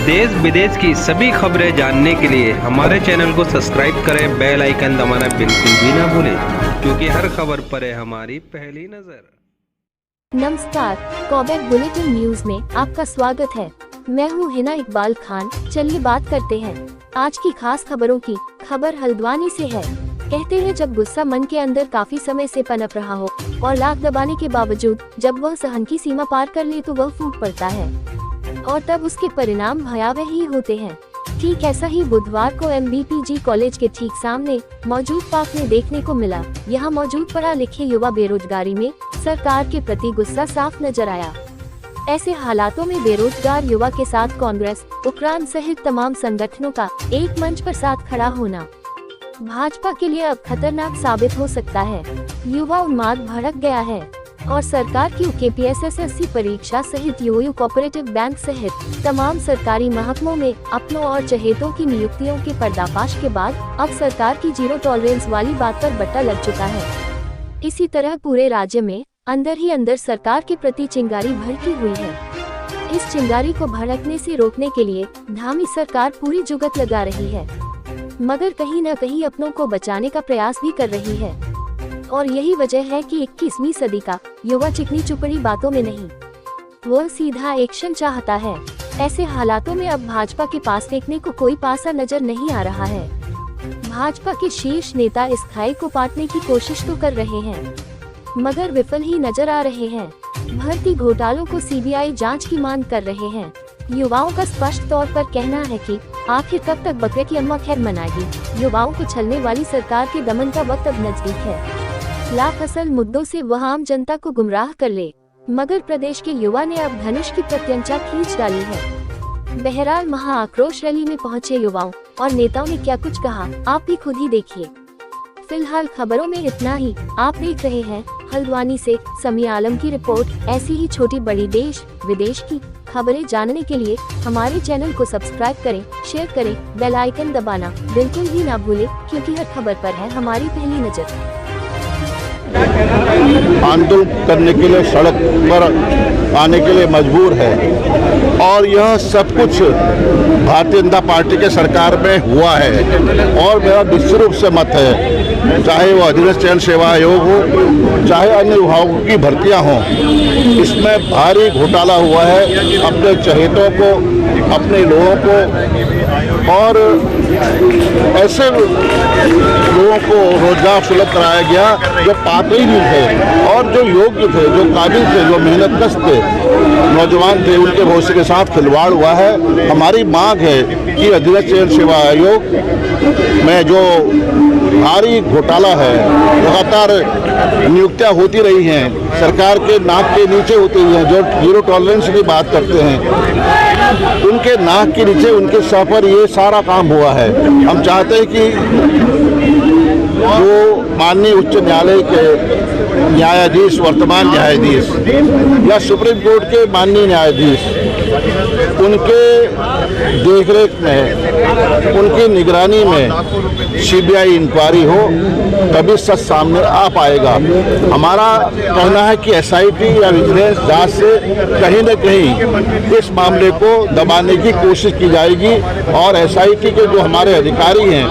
देश विदेश की सभी खबरें जानने के लिए हमारे चैनल को सब्सक्राइब करें, बेल आइकन दबाना बिल्कुल भी ना भूलें, क्योंकि हर खबर पर है हमारी पहली नजर। नमस्कार, कॉबैक बुलेटिन न्यूज में आपका स्वागत है। मैं हूँ हिना इकबाल खान। चलिए बात करते हैं आज की खास खबरों की। खबर हल्द्वानी से है। कहते हैं जब गुस्सा मन के अंदर काफी समय से पनप रहा हो और लाख दबाने के बावजूद जब वह सहन की सीमा पार कर ले तो वह फूट पड़ता है और तब उसके परिणाम भयावह ही होते हैं। ठीक ऐसा ही बुधवार को MBPG कॉलेज के ठीक सामने मौजूद पार्क में देखने को मिला। यहाँ मौजूद पढ़ा लिखे युवा बेरोजगारी में सरकार के प्रति गुस्सा साफ नजर आया। ऐसे हालातों में बेरोजगार युवा के साथ कांग्रेस, उक्रांद सहित तमाम संगठनों का एक मंच पर साथ खड़ा होना भाजपा के लिए अब खतरनाक साबित हो सकता है। युवा उन्माद भड़क गया है और सरकार की KPSS परीक्षा सहित UU कोऑपरेटिव बैंक सहित तमाम सरकारी महकमों में अपनों और चहेतों की नियुक्तियों के पर्दाफाश के बाद अब सरकार की जीरो टॉलरेंस वाली बात पर बट्टा लग चुका है। इसी तरह पूरे राज्य में अंदर ही अंदर सरकार के प्रति चिंगारी भड़की हुई है। इस चिंगारी को भड़कने से रोकने के लिए धामी सरकार पूरी जुगत लगा रही है, मगर कहीं न कहीं अपनों को बचाने का प्रयास भी कर रही है। और यही वजह है कि 21वीं सदी का युवा चिकनी चुपड़ी बातों में नहीं, वह सीधा एक्शन चाहता है। ऐसे हालातों में अब भाजपा के पास फेंकने को कोई पासा नजर नहीं आ रहा है। भाजपा के शीर्ष नेता इस खाई को पाटने की कोशिश तो कर रहे हैं, मगर विफल ही नजर आ रहे हैं। भर्ती घोटालों को CBI जांच की मांग कर रहे हैं। युवाओं का स्पष्ट तौर पर कहना है कि आखिर कब तक बकरे की अम्मा खैर मनाएगी। युवाओं को छलने वाली सरकार के दमन का वक्त अब नजदीक है। लाख असल मुद्दों से वह आम जनता को गुमराह कर ले, मगर प्रदेश के युवा ने अब धनुष की प्रत्यंचा खींच डाली है। बहरहाल महाआक्रोश रैली में पहुंचे युवाओं और नेताओं ने क्या कुछ कहा, आप भी खुद ही देखिए। फिलहाल खबरों में इतना ही। आप देख रहे हैं हल्द्वानी से समीया आलम की रिपोर्ट। ऐसी ही छोटी बड़ी देश विदेश की खबरें जानने के लिए हमारे चैनल को सब्सक्राइब करें, शेयर करें, बेल आइकन दबाना बिल्कुल भी ना भूलें, क्योंकि हर खबर पर है हमारी पहली नजर। आंदोलन करने के लिए सड़क पर आने के लिए मजबूर है और यह सब कुछ भारतीय जनता पार्टी के सरकार में हुआ है। और मेरा निश्चित रूप से मत है, चाहे वो अधिनियम चयन सेवा आयोग हो, चाहे अन्य विभागों की भर्तियां हों, इसमें भारी घोटाला हुआ है। अपने चहेतों को, अपने लोगों को और ऐसे लोगों को रोजगार सुलभ कराया गया जो पात्र ही नहीं थे और जो योग्य थे, जो काबिल थे, जो मेहनतकश थे, नौजवान थे, उनके भविष्य के साथ खिलवाड़ हुआ है। हमारी मांग है कि अधिनियम चयन सेवा आयोग में जो भारी घोटाला है, लगातार नियुक्तियां होती रही हैं, सरकार के नाक के नीचे होती हैं, जो जीरो टॉलरेंस की बात करते हैं, उनके नाक के नीचे, उनके सर पर ये सारा काम हुआ है। हम चाहते हैं कि जो माननीय उच्च न्यायालय के न्यायाधीश, वर्तमान न्यायाधीश या सुप्रीम कोर्ट के माननीय न्यायाधीश, उनके देखरेख में, उनकी निगरानी में CBI इंक्वायरी हो, तभी सच सामने आ पाएगा। हमारा कहना है कि SIT या विजिलेंस जांच से कहीं न कहीं इस मामले को दबाने की कोशिश की जाएगी और SIT के जो हमारे अधिकारी हैं,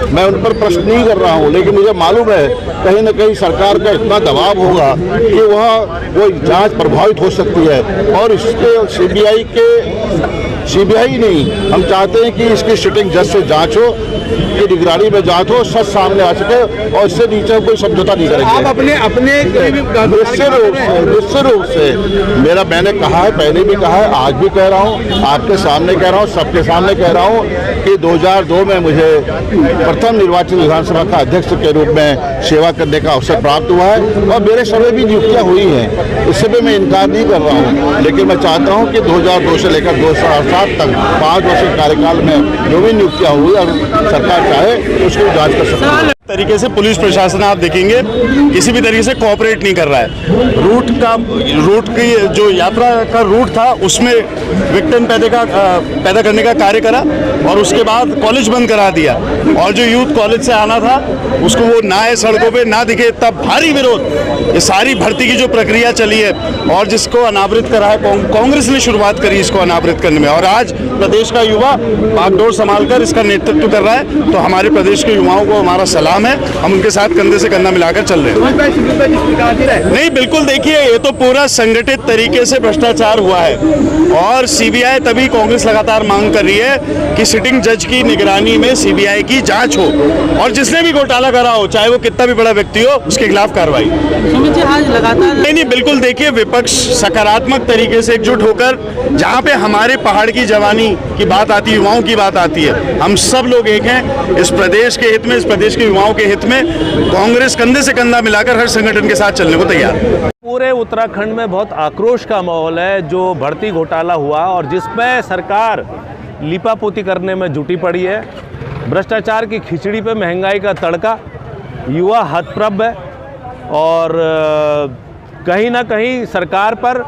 मैं उन पर प्रश्न नहीं कर रहा हूं, लेकिन मुझे मालूम है कहीं न कहीं सरकार का इतना दबाव होगा कि वो जांच प्रभावित हो सकती है और इसके CBI नहीं, हम चाहते हैं कि इसकी सिटिंग जज से जांच हो, की निगरानी में जांच हो, सच सामने आ सके और इससे नीचे कोई समझौता नहीं करेंगे। आप अपने निश्चित रूप से मैंने कहा है, पहले भी कहा है, आज भी कह रहा हूँ, आपके सामने कह रहा हूँ, सबके सामने कह रहा हूँ कि 2002 में मुझे प्रथम निर्वाचित विधानसभा का अध्यक्ष के रूप में सेवा करने का अवसर प्राप्त हुआ है और मेरे समय भी नियुक्तियाँ हुई हैं, इससे भी मैं इनकार नहीं कर रहा हूँ। लेकिन मैं चाहता हूँ कि 2002 से लेकर 2007 तक 5 वर्ष के कार्यकाल में जो भी नियुक्तियाँ हुई और सरकार चाहे तो उसकी जांच कर सकती है। तरीके से पुलिस प्रशासन आप देखेंगे किसी भी तरीके से कोऑपरेट नहीं कर रहा है। रूट की जो यात्रा का रूट था उसमें विक्टिम पैदा करने का कार्य करा और उसके बाद कॉलेज बंद करा दिया और जो यूथ कॉलेज से आना था उसको वो ना आए, सड़कों पे ना दिखे, तब भारी विरोध। ये सारी भर्ती की जो प्रक्रिया चली है और जिसको अनावृत करा है कांग्रेस ने शुरुआत करी इसको अनावृत करने में, और आज प्रदेश का युवा बागडोर संभालकर इसका नेतृत्व कर रहा है। तो हमारे प्रदेश के युवाओं को हमारा सलाम है, हम उनके साथ कंधे से कंधा मिलाकर चल रहे हैं। नहीं, बिल्कुल देखिए, ये तो पूरा संगठित तरीके से भ्रष्टाचार हुआ है, और सीबीआई तभी कांग्रेस लगातार मांग कर रही है कि सिटिंग जज की निगरानी में सीबीआई की जांच हो, और जिसने भी घोटाला करा हो, चाहे वो कितना भी बड़ा व्यक्ति हो, उसके खिलाफ कार्रवाई। सुमित जी, आज लगातार नहीं, बिल्कुल देखिए, विपक्ष सकारात्मक तरीके से एकजुट होकर, जहां पे हमारे पहाड़ की जवानी की बात आती है, युवाओं की बात आती है, हम सब लोग एक हैं इस प्रदेश के हित में, इस प्रदेश के युवाओं के हित में। कांग्रेस कंधे से कंधा मिलाकर हर संगठन के साथ चलने को तैयार है। पूरे उत्तराखंड में बहुत आक्रोश का माहौल है जो भर्ती घोटाला हुआ और जिसमें सरकार लीपापोती करने में जुटी पड़ी है। भ्रष्टाचार की खिचड़ी पे महंगाई का तड़का, युवा हतप्रभ है, और कहीं ना कहीं सरकार पर,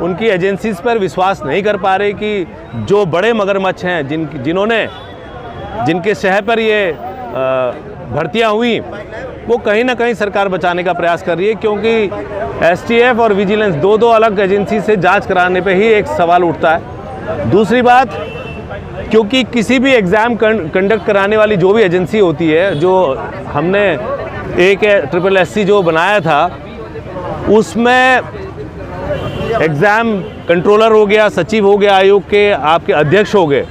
उनकी एजेंसीज पर विश्वास नहीं कर पा रहे कि जो बड़े मगरमच्छ हैं, जिनके शह पर ये भर्तियां हुई, वो कहीं ना कहीं सरकार बचाने का प्रयास कर रही है, क्योंकि एसटीएफ और विजिलेंस दो अलग एजेंसी से जांच कराने पे ही एक सवाल उठता है। दूसरी बात, क्योंकि किसी भी एग्ज़ाम कंडक्ट कराने वाली जो भी एजेंसी होती है, जो हमने एक SSSC जो बनाया था, उसमें एग्ज़ाम कंट्रोलर हो गया, सचिव हो गया, आयोग के आपके अध्यक्ष हो गए,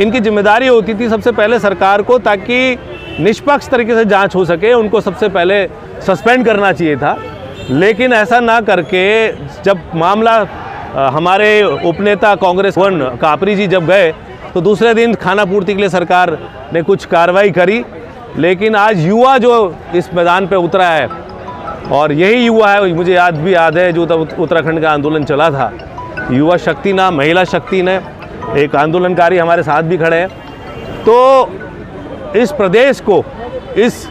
इनकी जिम्मेदारी होती थी सबसे पहले सरकार को, ताकि निष्पक्ष तरीके से जांच हो सके, उनको सबसे पहले सस्पेंड करना चाहिए था। लेकिन ऐसा ना करके, जब मामला हमारे उपनेता कांग्रेस वन कापरी जी जब गए, तो दूसरे दिन खाना पूर्ति के लिए सरकार ने कुछ कार्रवाई करी। लेकिन आज युवा जो इस मैदान पे उतरा है, और यही युवा है, मुझे याद है जो तब उत्तराखंड का आंदोलन चला था, युवा शक्ति नाम, महिला शक्ति ने, एक आंदोलनकारी हमारे साथ भी खड़े हैं। तो इस प्रदेश को इस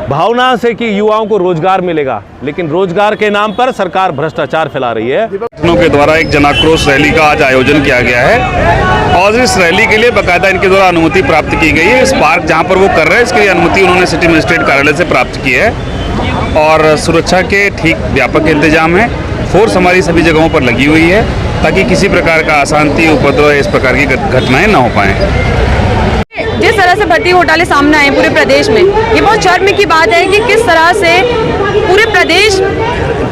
भावना से कि युवाओं को रोजगार मिलेगा, लेकिन रोजगार के नाम पर सरकार भ्रष्टाचार फैला रही है। विपक्षों के द्वारा एक जनाक्रोश रैली का आज आयोजन किया गया है, और इस रैली के लिए बाकायदा इनके द्वारा अनुमति प्राप्त की गई है। इस पार्क जहां पर वो कर रहे हैं, इसके लिए अनुमति उन्होंने सिटी मजिस्ट्रेट कार्यालय से प्राप्त की है, और सुरक्षा के ठीक व्यापक इंतजाम है। फोर्स हमारी सभी जगहों पर लगी हुई है, ताकि किसी प्रकार का अशांति, उपद्रव, इस प्रकार की घटनाएं न हो पाएं। जिस तरह से भर्ती घोटाले सामने आए पूरे प्रदेश में, ये बहुत शर्म की बात है कि किस तरह से पूरे प्रदेश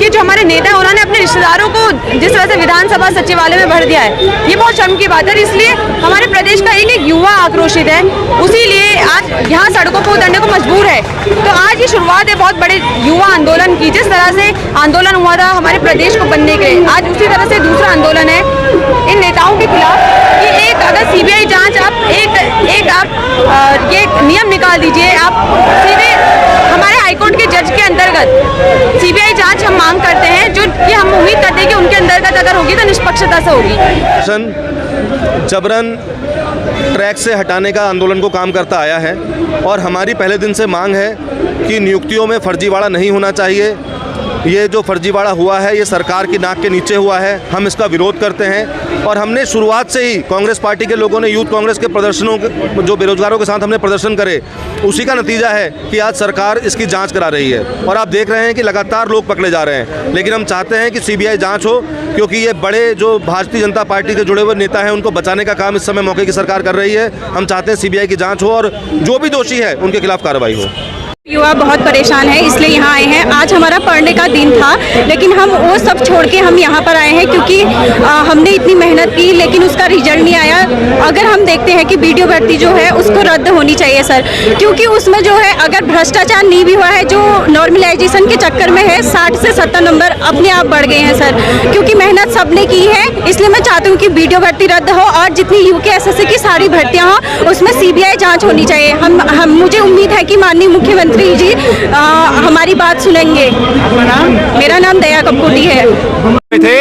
के जो हमारे नेता हैं, उन्होंने अपने रिश्तेदारों को जिस तरह से विधानसभा सचिवालय में भर दिया है, ये बहुत शर्म की बात है। इसलिए हमारे प्रदेश का एक युवा आक्रोशित है, उसी लिए आज यहाँ सड़कों पर उतरने को मजबूर है। तो आज ये शुरुआत है बहुत बड़े युवा आंदोलन की। जिस तरह से आंदोलन हुआ था हमारे प्रदेश को बनने के लिए, आज उसी तरह से दूसरा आंदोलन है इन नेताओं के खिलाफ कि एक अगर सीबीआई जांच आप ये नियम निकाल दीजिए, आप सीधे हमारे हाईकोर्ट के जज के अंतर्गत सीबीआई जांच हम मांग करते हैं, जो कि हम उम्मीद करते हैं कि उनके अंतर्गत अगर होगी तो निष्पक्षता से होगी। जबरन ट्रैक से हटाने का आंदोलन को काम करता आया है, और हमारी पहले दिन से मांग है कि नियुक्तियों में फर्जीवाड़ा नहीं होना चाहिए। ये जो फर्जीवाड़ा हुआ है, ये सरकार की नाक के नीचे हुआ है, हम इसका विरोध करते हैं। और हमने शुरुआत से ही कांग्रेस पार्टी के लोगों ने यूथ कांग्रेस के प्रदर्शनों के जो बेरोजगारों के साथ हमने प्रदर्शन करे, उसी का नतीजा है कि आज सरकार इसकी जांच करा रही है। और आप देख रहे हैं कि लगातार लोग पकड़े जा रहे हैं, लेकिन हम चाहते हैं कि सीबीआई जांच हो, क्योंकि ये बड़े जो भारतीय जनता पार्टी से जुड़े हुए नेता हैं, उनको बचाने का काम इस समय मौके की सरकार कर रही है। हम चाहते हैं सीबीआई की जांच हो और जो भी दोषी है उनके खिलाफ कार्रवाई हो। युवा बहुत परेशान है, इसलिए यहाँ आए हैं। आज हमारा पढ़ने का दिन था, लेकिन हम वो सब छोड़ के हम यहाँ पर आए हैं, क्योंकि हमने इतनी मेहनत की लेकिन उसका रिजल्ट नहीं आया। अगर हम देखते हैं कि वीडियो भर्ती जो है उसको रद्द होनी चाहिए सर, क्योंकि उसमें जो है अगर भ्रष्टाचार नहीं भी हुआ है, जो नॉर्मलाइजेशन के चक्कर में है 60 से 70 नंबर अपने आप बढ़ गए हैं सर, क्योंकि मेहनत सबने की है। इसलिए मैं चाहती हूँ कि वीडियो भर्ती रद्द हो, और जितनी UKSSC की सारी भर्तियाँ हों उसमें सीबीआई जाँच होनी चाहिए। हम मुझे उम्मीद है कि माननीय मुख्यमंत्री जी हमारी बात सुनेंगे। मेरा नाम दया कपकोटी है। थे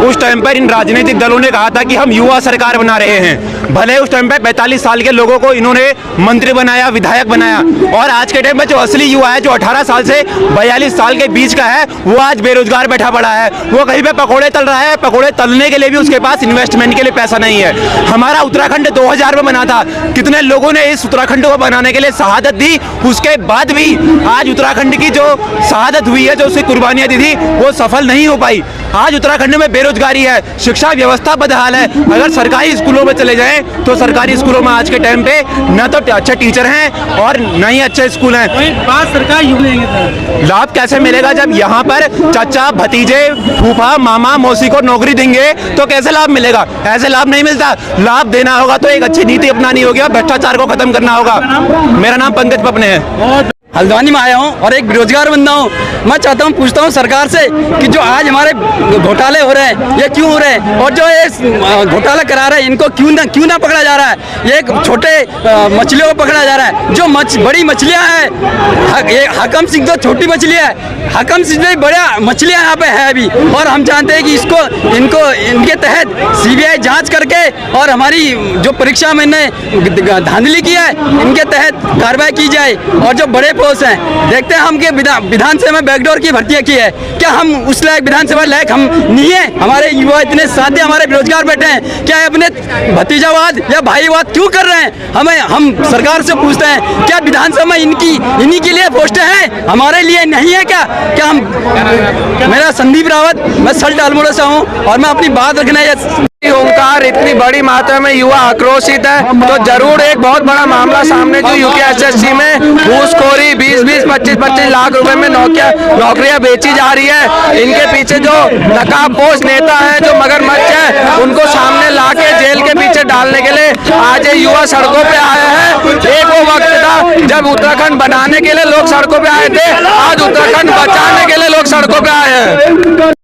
उस टाइम पर इन राजनीतिक दलों ने कहा था कि हम युवा सरकार बना रहे हैं। भले उस टाइम पर 45 साल के लोगों को इन्होंने मंत्री बनाया, विधायक बनाया, और आज के टाइम में जो असली युवा है, जो 18 साल से 42 साल के बीच का है, वो आज बेरोजगार बैठा पड़ा है। वो कहीं पे पकोड़े तल रहा है, पकोड़े तलने के लिए भी उसके पास इन्वेस्टमेंट के लिए पैसा नहीं है। हमारा उत्तराखंड 2000 में बना था, कितने लोगों ने इस उत्तराखंड को बनाने के लिए शहादत दी, उसके बाद भी आज उत्तराखंड की जो शहादत हुई है, जो उसकी कुर्बानियां दी थी, वो सफल नहीं हो पाई। आज उत्तराखंड में बेरोजगारी है, शिक्षा व्यवस्था बदहाल है। अगर सरकारी स्कूलों में चले जाएं तो सरकारी स्कूलों में आज के टाइम पे न तो अच्छे टीचर हैं और न ही अच्छे स्कूल हैं। बात सरकार यूं लेंगे लाभ कैसे मिलेगा जब यहाँ पर चाचा भतीजे फूफा मामा मौसी को नौकरी देंगे तो कैसे लाभ मिलेगा? ऐसे लाभ नहीं मिलता। लाभ देना होगा तो एक अच्छी नीति अपनानी होगी और भ्रष्टाचार को खत्म करना होगा। मेरा नाम पंकज पपने है। हल्द्वानी में आया हूँ और एक बेरोजगार बंदा हूँ। मैं चाहता हूँ, पूछता हूँ सरकार से कि जो आज हमारे घोटाले हो रहे हैं ये क्यों हो रहे हैं, और जो ये घोटाला करा रहे हैं इनको क्यों ना पकड़ा जा रहा है। ये छोटे मछलियों को पकड़ा जा रहा है। जो बड़ी मछलियाँ हैं, ये हाकम सिंह तो छोटी मछलियाँ है, हाकम सिंह भी बड़ा मछलियाँ यहाँ पे है अभी। और हम जानते हैं कि इनके तहत CBI जाँच करके और हमारी जो परीक्षा में धांधली की है इनके तहत कार्रवाई की जाए। और जो बड़े पोस्ट हैं, देखते हैं हम कि विधानसभा में बैकडोर की भर्तियां की है, क्या हम उस लायक विधानसभा लायक हम नहीं है? हमारे युवा इतने साथी हमारे बेरोजगार बैठे हैं, क्या अपने भतीजावाद या भाईवाद क्यों कर रहे हैं? हम सरकार से पूछते हैं, क्या विधानसभा में इन्हीं के लिए पोस्टें हैं, हमारे लिए नहीं है क्या? मेरा संदीप रावत, मैं सल्ट अल्मोड़ा से हूँ और मैं अपनी बात रखना है। ओंकार इतनी बड़ी मात्रा में युवा आक्रोशित है तो जरूर एक बहुत बड़ा मामला सामने जो UKSSC में घूसखोरी 20-20, 25-25 लाख रुपए में नौकरियां बेची जा रही है। इनके पीछे जो नकाबपोश नेता है, जो मगरमच्छ है, उनको सामने लाके जेल के पीछे डालने के लिए आज ये युवा सड़कों पे आए हैं। एक वो वक्त था जब उत्तराखंड बनाने के लिए लोग सड़कों पे आए थे, आज उत्तराखंड बचाने के लिए लोग सड़कों पे आए हैं।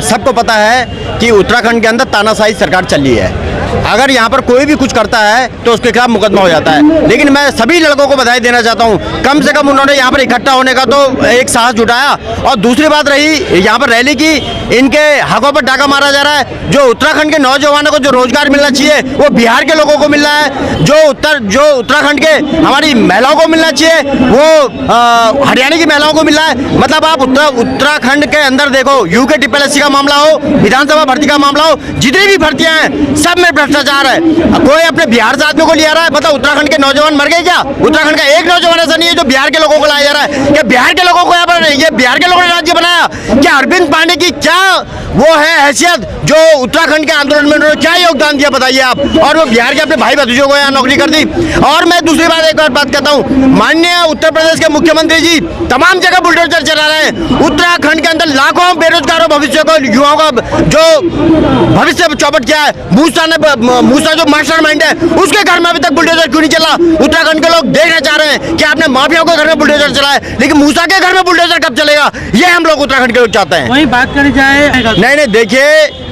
सबको पता है कि उत्तराखंड के अंदर तानाशाही सरकार चल रही है। अगर यहाँ पर कोई भी कुछ करता है तो उसके खिलाफ मुकदमा हो जाता है। लेकिन मैं सभी लड़कों को बधाई देना चाहता हूँ, कम से कम उन्होंने यहाँ पर इकट्ठा होने का तो एक साहस जुटाया। और दूसरी बात रही यहाँ पर रैली की, इनके हकों पर डाका मारा जा रहा है। जो उत्तराखंड के नौजवानों को जो रोजगार मिलना चाहिए वो बिहार के लोगों को मिल रहा है। जो उत्तराखंड के हमारी महिलाओं को मिलना चाहिए वो हरियाणा की महिलाओं को मिल रहा है। मतलब आप उत्तराखंड के अंदर देखो, UK TPSC का मामला हो, विधानसभा भर्ती का मामला हो, जितनी भी भर्तियां हैं सब में भ्रष्टाचार है। कोई अपने बिहार से आदमी को लिया रहा है। पता उत्तराखंड के नौजवान मर गए क्या? उत्तराखंड का एक नौजवान ऐसा नहीं है जो बिहार के लोगों को लाया जा रहा है। क्या बिहार के लोगों को यहाँ पर ये बिहार के लोगों ने राज्य बनाया? क्या अरविंद पांडे की क्या वो है हैसियत जो उत्तराखंड के आंदोलन में उन्होंने क्या योगदान दिया बताइए आप? और वो बिहार के अपने भाई भतीजों को यहाँ नौकरी कर दी। और मैं दूसरी बात एक और बात कहता हूँ, माननीय उत्तर प्रदेश के मुख्यमंत्री जी तमाम जगह बुलडोजर चला रहे हैं। उत्तराखंड के अंदर लाखों बेरोजगारों भविष्य को युवाओं का जो भविष्य चौपट किया है, मूसा जो मास्टरमाइंड है उसके घर में अभी तक बुलडोजर क्यों नहीं चला? उत्तराखंड के लोग देखना चाह रहे हैं कि आपने माफियाओं के घर में बुलडोजर चला है, लेकिन मूसा के घर में बुलडोजर कब चलेगा? ये हम लोग उत्तराखंड के लोग चाहते हैं। वही बात करी जाए। नहीं, देखिए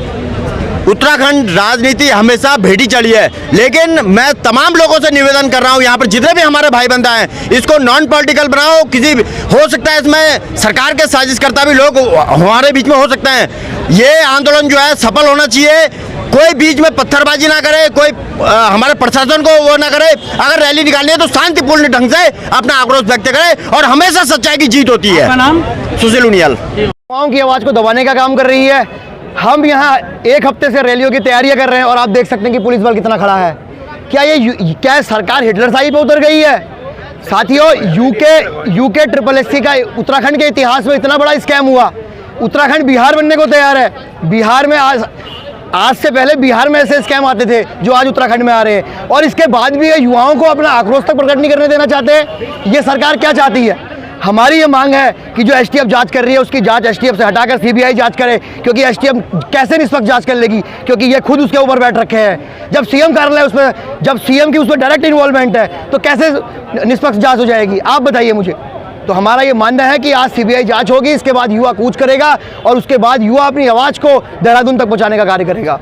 उत्तराखंड राजनीति हमेशा भेड़ी चढ़ी है, लेकिन मैं तमाम लोगों से निवेदन कर रहा हूं, यहाँ पर जितने भी हमारे भाई बंदा हैं इसको नॉन पॉलिटिकल बनाओ। किसी हो सकता है इसमें सरकार के साजिशकर्ता भी लोग हमारे बीच में हो सकते हैं। ये आंदोलन जो है सफल होना चाहिए। कोई बीच में पत्थरबाजी ना करे, कोई हमारे प्रशासन को वो ना करे। अगर रैली निकालनी है तो शांतिपूर्ण ढंग से अपना आक्रोश व्यक्त करे और हमेशा सच्चाई की जीत होती है। नाम सुशील उनियाल। युवाओं की आवाज़ को दबाने का काम कर रही है। हम यहाँ एक हफ्ते से रैलियों की तैयारियां कर रहे हैं और आप देख सकते हैं कि पुलिस बल कितना खड़ा है। क्या सरकार हिटलरशाही पे उतर गई है? साथियों, UK TPSC का उत्तराखंड के इतिहास में इतना बड़ा स्कैम हुआ। उत्तराखंड बिहार बनने को तैयार है। बिहार में आज से पहले बिहार में ऐसे स्कैम आते थे जो आज उत्तराखंड में आ रहे हैं, और इसके बाद भी ये युवाओं को अपना आक्रोश तक प्रकट नहीं करने देना चाहते। ये सरकार क्या चाहती है? हमारी ये मांग है कि जो STF जांच कर रही है उसकी जांच STF से हटाकर CBI जांच करे, क्योंकि STF कैसे निष्पक्ष जांच कर लेगी, क्योंकि ये खुद उसके ऊपर बैठ रखे हैं। जब CM कार्यालय उसमें, जब CM की उसमें डायरेक्ट इन्वॉल्वमेंट है तो कैसे निष्पक्ष जांच हो जाएगी? आप बताइए मुझे। तो हमारा ये मानना है कि आज CBI जांच होगी, इसके बाद युवा कूच करेगा और उसके बाद युवा अपनी आवाज़ को देहरादून तक पहुँचाने का कार्य करेगा।